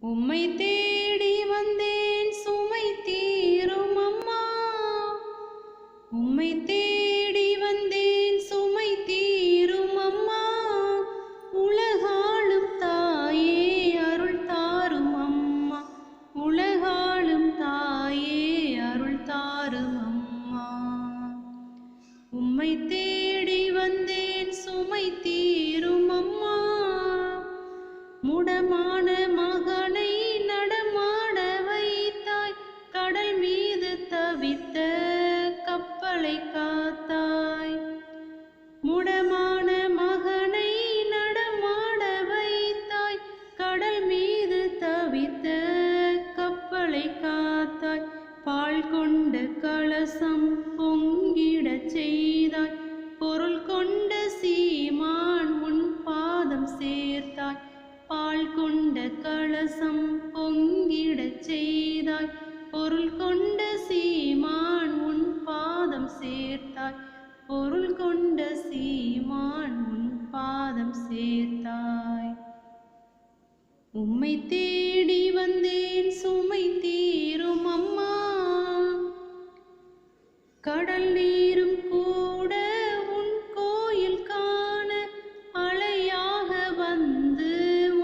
உம்மை தேடி வந்தேன் சுமை தீரும் அம்மா. உம்மை தேடி வந்தேன் சுமை தீரும் அம்மா. உலகாளும் தாயே அருள் தாரும் அம்மா. உலகாளும் தாயே அருள் தாரும் அம்மா. உம்மை தேடி வந்தேன் சுமை தீரும் அம்மா. முடமான மகனை நடமாட வைத்தாய். கடல் மீது தவித்த கப்பலை காத்தாய். முடமான மகனை நடமாட வைத்தாய். கடல் மீது தவித்த கப்பலை காத்தாய். பால் கொண்ட கலசம் பொங்கிடச் செய்தாய். பொருள் கொண்ட சீமான் உன் பாதம் சேர்த்தாய். பால் கொண்ட கலசம் பொங்கிடச் செய்தாய். பொருள் கொண்ட சீமான் உன் பாதம் சேர்த்தாய். பொருள் கொண்ட சீமான் உன் பாதம் சேர்த்தாய். உம்மை தேடி வந்தேன் சுமை தீரும் அம்மா. கடல் நீரும் கூட உன் கோயில் காண அலையாக வந்து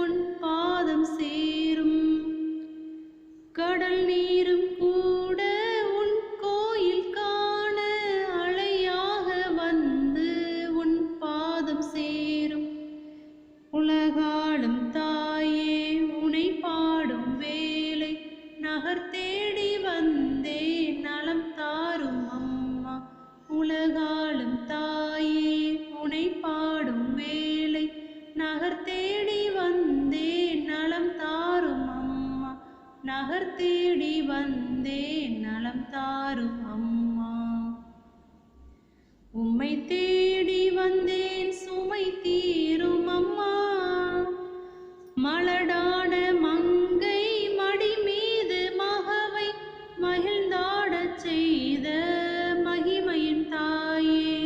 உன் பாதம் சேரும். கடல் நீரும் கூட உன் கோயில் காண அலையாக வந்து உன் பாதம் சேரும். உலகாளும் தாயே உனை பாடும் வேலை நகர் தேடி வந்தே நலம் தாரும் அம்மா. உலகாளும் தாயே உனை பாடும் வேலை நகர் தேடி வந்தே நலம் தாரும் அம்மா. நகர் தேடி வந்தே நலம் தாரும் அம்மா. உம்மை தேடி வந்தேன் சுமை தீரும் அம்மா. மலடான மங்கை மடி மீது மகவை மகிழ்ந்தாடச் செய்த மகிமையின் தாயே.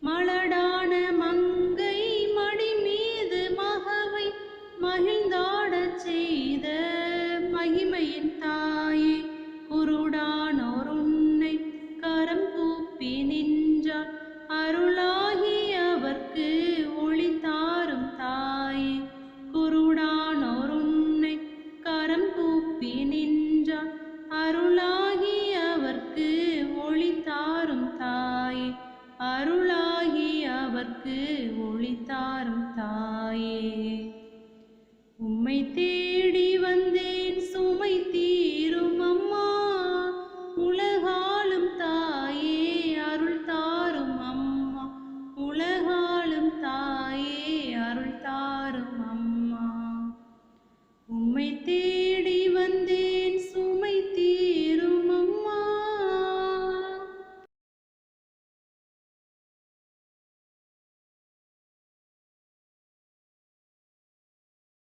மலடான மங்கை மடி மீது மகவை மகிழ்ந்தாடச் செய்த மகிமையின் தாயே. குருடானோர் உன்னை கரம் கூப்பி நின்றார். அருளாகி அவர்க்கு ஒளி தாரும் தாயே. குருடானோர் உன்னை கரம் கூப்பி நின்றார். அருளாகி அவர்க்கு ஒளி தாரும் தாயே. அருளாகி அவர்க்கு ஒளி தாரும் தாயே. உம்மை தேடி வந்தேன் சுமை தீரும் அம்மா. உலகாளும் தாயே அருள் தாரும் அம்மா. உலகாளும் தாயே அருள் தாரும் அம்மா. உம்மை